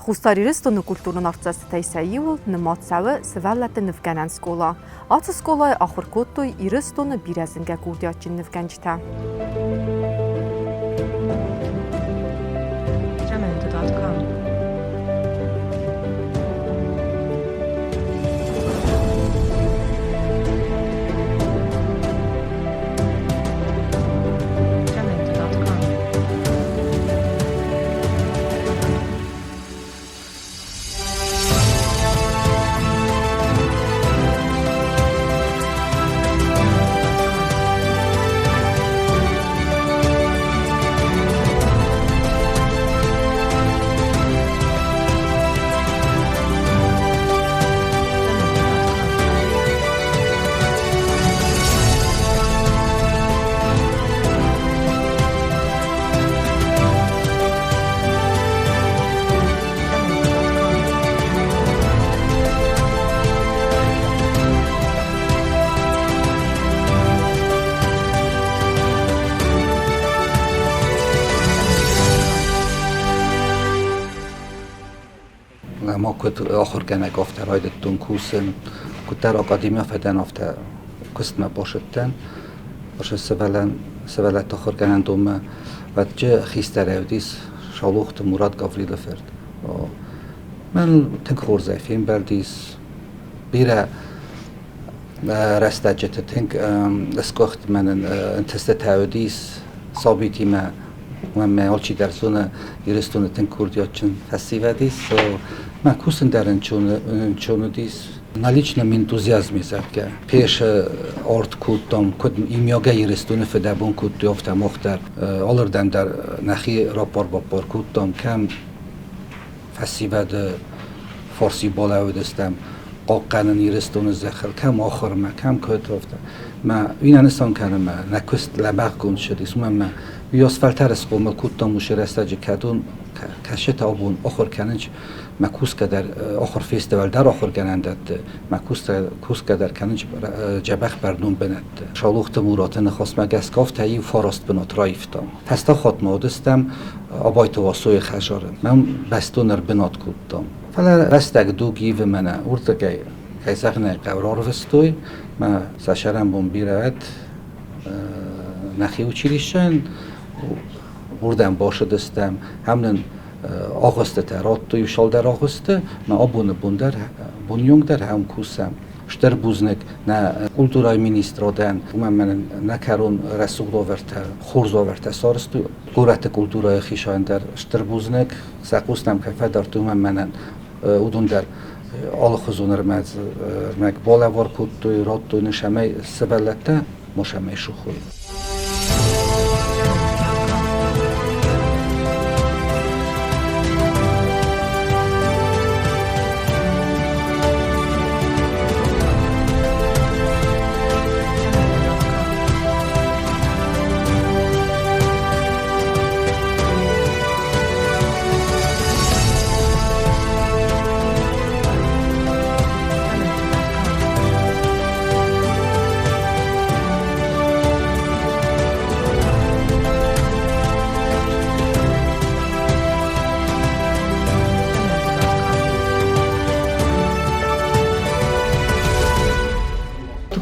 Խուստարիրստոնը կուլտուրն արծասթայսայիულ նմացավը սվալլատը նվկանան սկոլա։ Ացը սկոլայ ախորկոտոյ իրստոնը բիրազնգա կուրդյաչին նվկանջթա։ ما كنت آخر کنک آفته رایدتون کوسن کتر آکادیمیا فدن آفته کست ما باشدتن باشه سبلت آخر کنن دومه و جه خیستر اودیس شالوخت مراد گافریل فرد من تنک خورزه فیلم بردیس بیره رسته جت تنک اسکاخت من انتسته اودیس ثابتی ما آلچی در زونه یرستونه تن کردیاتچن فستیوادیس ما کوسن درن چونو دیس наличным энтузиазме زد پیش آرد کودم کد ایمیاگه یرستونه فدبون کود دیافته مختر آلردن در نخی راپار باپار کودم کم فستیواد فارسی بالا دستم قاقنن یرستونه زخل کم آخر ما کم کد رفته ما این انسان کنم نکست لباق کن شدیس ما ویاسفالتر از قوم کودم مشرسته جکدون کشت آبون آخر کننج مکوس که در آخر فستیوال در آخر کنندت مکوس که در کننج جبخ بردون بند شالوخت مرات نخواست مگس کافت هایی فارست بنات رایفتم پستا خاطمه آدستم آبای تواسوی خجارم من بستونر بنات کودم فلا رستگ دو گیو منه ارده که زغنه قورار وستوی ما سشرم بون بیرد نخی اوچیریشن بردم باشه دستم همون آغسته ترات توی شال در آغسته ما آبون بندر بنیونگ در هم کوسم شتر بوزنک نه کلتورای مینیسترادن من نکرون رسول آورته خورز آورته سارست قرات کلتورای خیشان در شتر بوزنک سقوستم که در تو من اودون در آل خزونر مگ بالا وار کود توی رات توی نشمه سبلته مشمه شخوی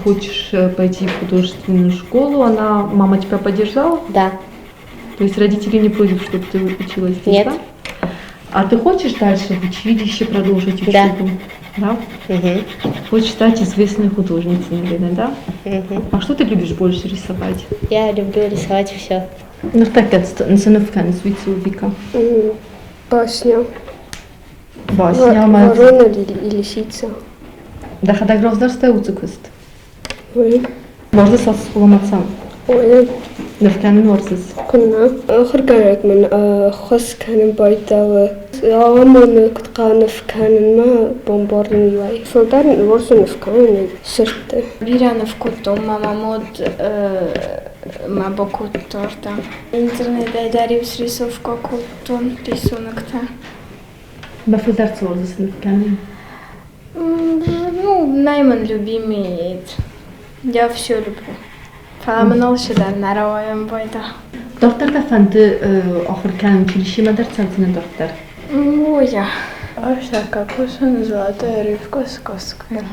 Хочешь пойти в художественную школу, мама тебя поддержала? Да. То есть родители не против, чтобы ты училась здесь, Нет. да? А ты хочешь дальше в училище продолжить учебу? Да. Угу. Хочешь стать известной художницей, наверное, да? Угу. А что ты любишь больше рисовать? Я люблю рисовать все. Ну, так это сыновка, свицу века. Басня. Басня, Ворона и лисица. Да, когда гроздарстая уцукост. Ой. Можно со сломаться. Ой. نفكان نورسس. كنا آخر كانت من خص كان بايتا وعمرنا كنت قانف كان ما بومبارني واي فدار ورسو نفكان سرت بيرانا في كتب ماما مود ما بكوت торта. Интернет дари срисовка кутон рисунок-то. بفلتر ورسس نفكان. Ну, Найман любимый. Я все люблю. فمن شدن نروایم بايدا. دفتر دفند آخر كان كل شيء ما درت سنتين دفتر. Moja. Oślaka, kusun złota rybko z koskera.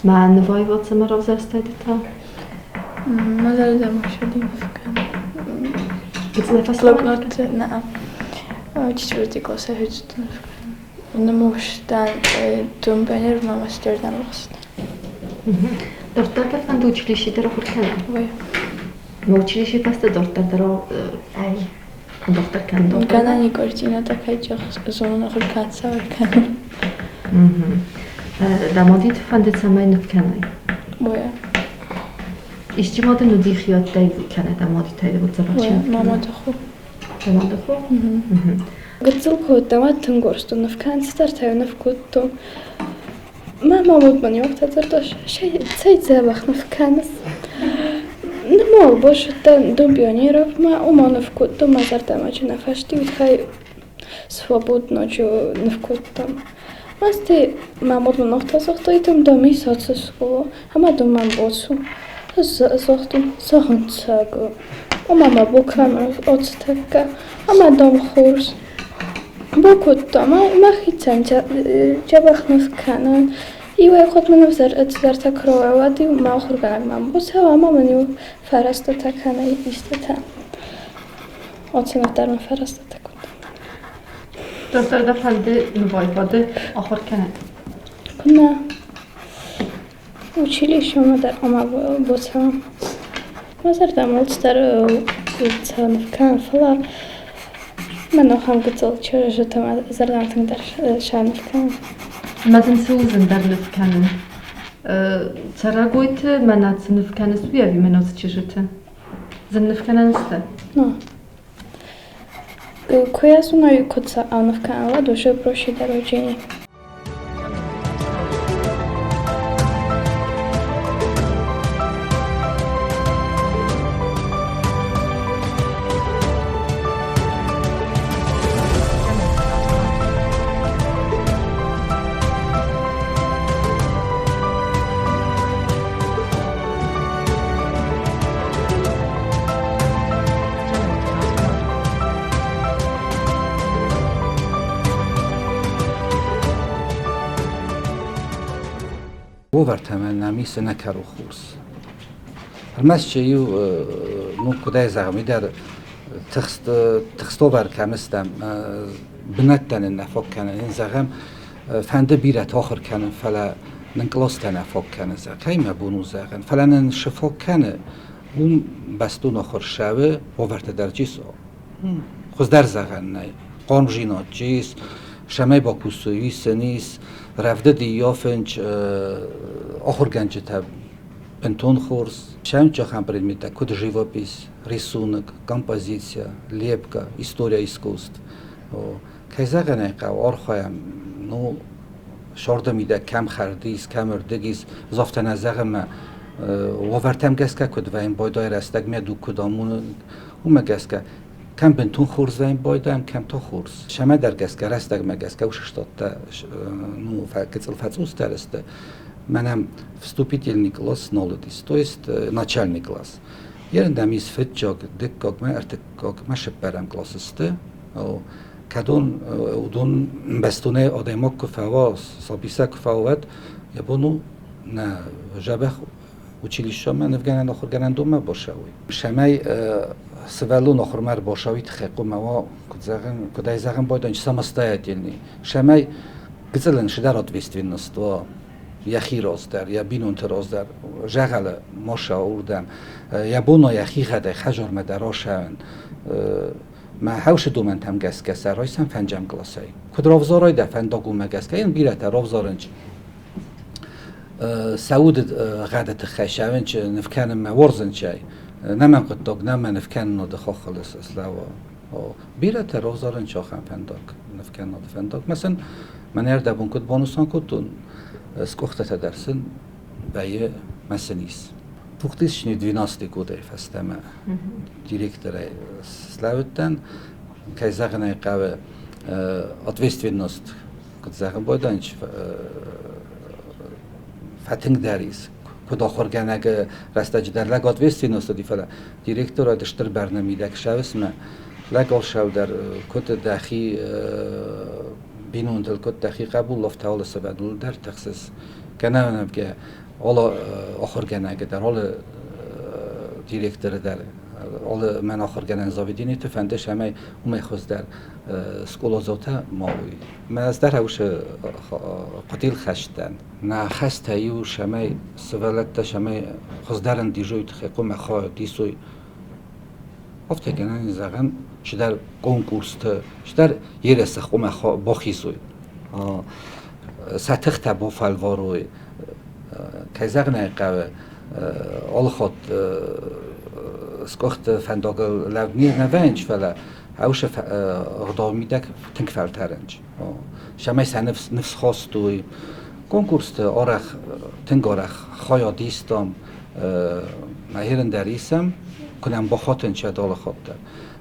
ما نوای وات مرا زسته دیتا Mazal da muszę Gdy nefes Bloknoty, نعم. Четвертый класс هجت. نموش دان توم بنر ما مستر دان وقت. دورتر دفن دو училище дара хуркана وي. ما училище паста дортер дара ай доктор кан доктор كان أني كورتينا تكاي زون آخر كات سوار كان. دامادی فندت سمای نفکنای وي. ایشتی ماده ندی خیات دای کنه دامادی تایده بود زباچی وي ماما تخو. داماد خو قلت لكم تمات تنقرص نفكان سترتها نفكوتو ما مود من وقت تردش شيء تسيد زبخ نفكانس نمال باش دون пионеров ما وما نفكوتو ما زرت ما جنا فاشتي وتخاي свободно جو نفكوتو Масте мамот мон нохта сохтойтум доми соцсколо ама доман босу сохтум сохонцаго мама букам отстека ама дом хурс букуттама махицан жабахнус канан ивэ хотманов зарта кроавади махурганак мамбоса ама мани фараста такана истата оценатарма фараста دکتر دفعه نوای باده آخر کنه كنا училище مدر أما بوسام ما زرت عملت ترى وتسان كان فلا من أخام قتل شو تما زرت عم تقدر شان كان ما تنسوزن در نفکنه ترى قلت منات نفکنه سويا بي منات تشجته زن نفکنه نسته نو Коя сунаю коца анов канала дуже проще дорожение. وورتمن نمیس نکرو خورس. المس چیو نو کدای زغمی در تخستو بر کمستم بنتن نفاق کنن این زغم فنده بیرت آخر کنن فلا ننکلاست نفاق کنن زغ کیم بونو زغن فلا نشفاق کنن اون بستون آخر شوه وورت در جیس خوز در زغن نه قانم جینات جیس شمای با کوسوی سنیس رفته دیافنج آخر گنج تب بنتون خورس شاید جا خم برید میده کد живопис рисунок композиция лепка история искусств که زغنه قو آرخوایم نو شارده میده کم خردیس کم اردگیس زافت نزغم وورتم گسکه کد و این بایدای رستگ میدو کدامون اومه گسکه کم بنتون خورز و این بایدایم کم تا خورز شما در گسکه رستگ مگسکه و ششتاده ну кецел фацустаресте منم вступительный класс нолдис то есть начальный класс ерендам из фетчок деккок ме артеккок машепперам классысты кадон удон бестуне одемок фавас сабисак фават ябону на жабах училище мен вгенен охор генен дома бошави шамай سوالو نخور مر باشوی تخیقو موا کدای زغم باید самостоятельный شمای گزلن شدر ответственность و یخی راز در یا بینون تراز در جغل ماشا اوردم یا بونا یخی خده خجار مدراشن ما هوش دومن تم گس گس رایسم فنجم کلاسی کد رافزارای دفن داگو مگس که این بیرت رافزارنج سعود غدت خشاونج نفکنم ورزن چای نمن قد داگ نمن نفکن نادخا خالص اصلا و بیرت رافزارن چاخم فنداگ نفکن ناد فنداگ مثلا من ارده بون کد بانوسان کدون سکوخته درسن بایه مسنیس توختیش شنی 12 года фастама директора славитан кай загнай қаве ответственность кад загн бойданч фатинг дарис код охорганаг растач дарлаг ответственность дифала директора даштыр барнамидак шависма لگال شو در کت دخی بینون دل کت دخی قبول لفت حال سبدول در تخصص کنه نبگه حالا آخر کنه که در حال دیرکتر در حال من آخر کنه زاویدینی تفندش همه اومه خوز در سکولا زوتا ماوی من از در هوش قتیل خشتن نه خسته ایوش همه سوالت همه خوز درن دیجوی تخیقو مخواه دیسوی افته کنن زغن شدر کنکورست شدر یه سخم باخیزوی سطح با فلواروی که زغن قوه آل خود سکخت فنداگل لبنی نوینج فلا اوش غدا میدک تنگ فلترنج شمای نفس خواستوی کنکورست آرخ تنگ آرخ خوایا دیستم مهیرن دریسم کنم با خاطر چه خود در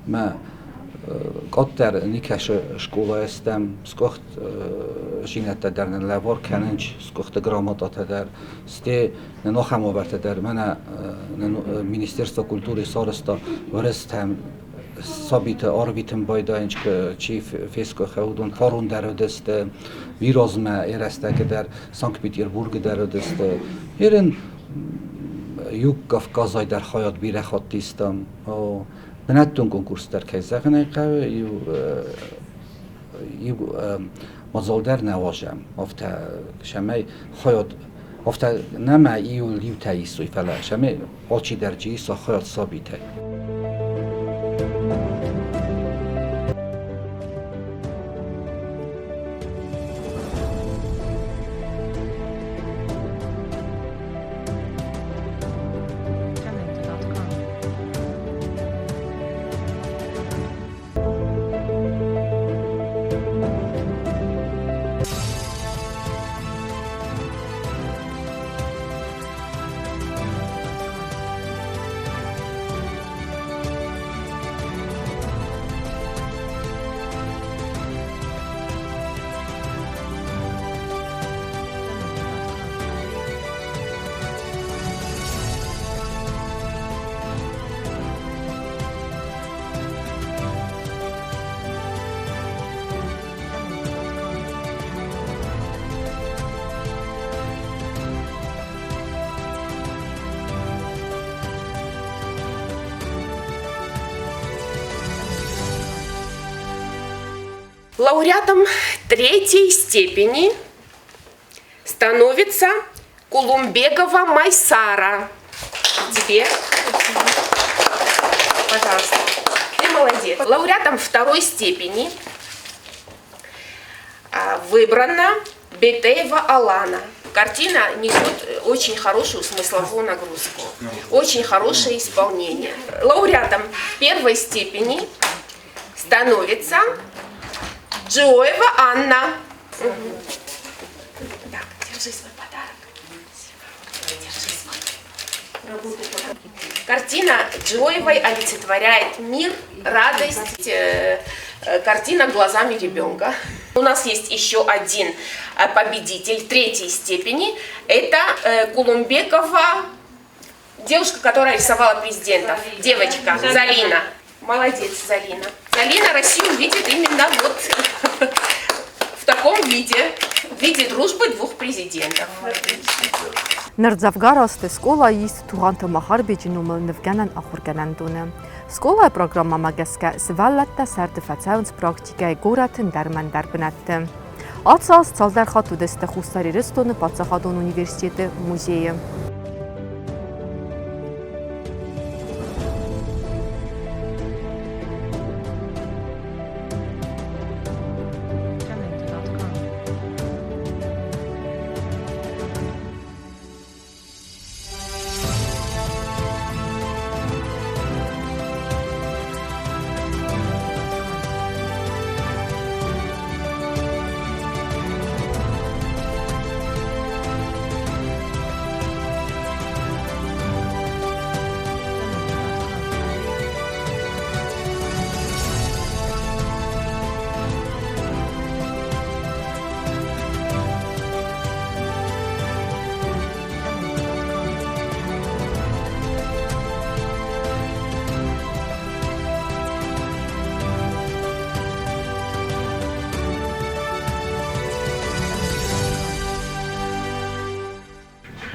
ما قد در نیکش شکولا استم سکخت جینت در نلوار کننج سکخت گرامات در سته نخم آورد در من مینیسترستا کلتوری سارستا ورستم ثابت آرویتم بایدانج که چیف فیسکو خودون فارون در دست ویرازمه ایرسته که در سانک پیتربورگ در دست ایرن یوک کافکازای در خیات بیره خود دیستم بناتون کنکورس در که زغنه قوی یو مزالدر نواجم افته شمه خیات افته نمه ایو لیو تاییسوی فلا شمه آچی در جیسا خیات ثابته Лауреатом третьей степени становится Кулумбекова Майсара. Тебе. Пожалуйста. Ты молодец. Лауреатом второй степени выбрана Бетеева Алана. Картина несет очень хорошую смысловую нагрузку. Очень хорошее исполнение. Лауреатом первой степени становится Джоева Анна. Так, держи свой подарок. Держи свой. Картина Джоевой олицетворяет мир, радость. Картина глазами ребенка. У нас есть еще один победитель третьей степени. Это Кулумбекова, девушка, которая рисовала президентов. Девочка, Залина. Молодец, Залина. Залина Россию видит именно вот в таком виде, в виде дружбы двух президентов. Նրձավգարաստը սկոլայիս թուղանթը մախար բեջինումը նվգանան ախուրգանանդունը։ Սկոլայ պրոգրամմա մագեսկա սվալլատտա սարտիֆացիոնց պրակտիկայ գորաթն դարման դարբնատты։ Ացած ծալդար խատու դեստը խուստարի ռստոնը պացախադոն ունիվերսիտետը մուզեյը։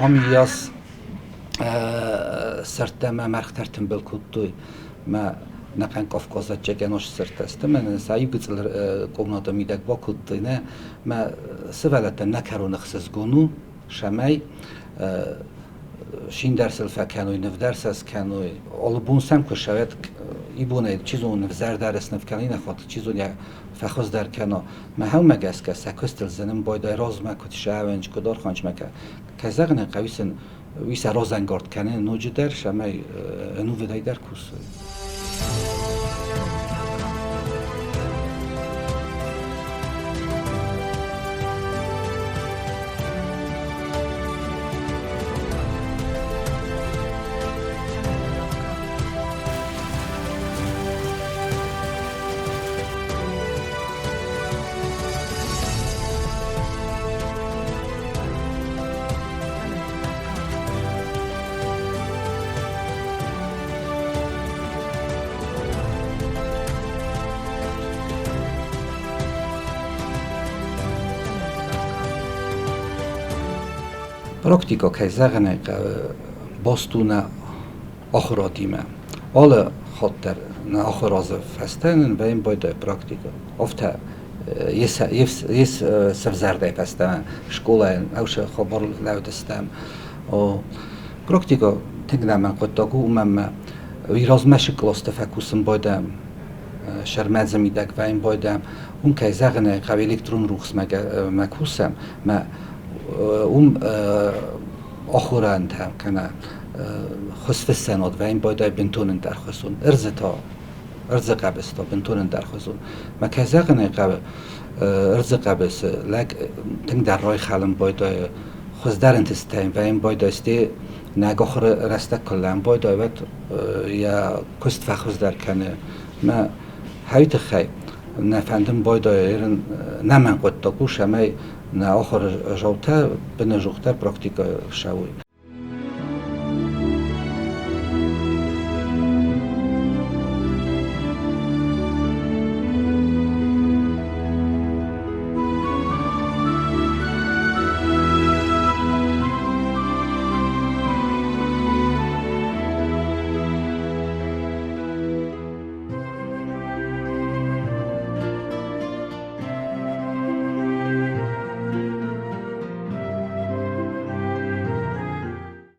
همیاس سرتم مرختر تنبل کودوی ما نکن کافکازات جگناش سرت است من سعی قتل قومنادا میدک با کودوی نه ما سوالت نکرون خسز گونو شمای شین درس الفکنوی نف درس از کنوی آلبون سم که شاید ایبونه چیزون نفزر درس نفکنی نخواد چیزون یا فخوز در کنا ما هم مگس که سکستل زنم باید راز ما کتی شاونج کدار خانج مکه که زغن قویسن ویس رازنگارد کنه نوجه در شمای نو ودای در کورسوی پراکتیکا که زغنه باستونه آخراتیمه حالا خاطر نه آخراز فستن و این باید پراکتیکا افته یه سفزرده فستن شکوله اوش خبر لودستم و پراکتیکا تنگنه من قطعه اومم ویراز مشکل استفکوسم بایدم شرمزه میدک و این بایدم اون که زغنه قوی الکترون روخس مکوسم ما اون آخورند هم کنه خصف سناد و این باید بنتونن در خصون ارز قبستا بنتونن در خصون ما که زغنه ارز قبس لگ تنگ در رای خلم باید خص در انتستایم و این باید استی نگاه رسته کلم باید یا کست فخص در کنه ما هایت خیلی نفندم باید نمن قد تا گوش همه نه آخر جوته به نجوخته پراکتیک شوی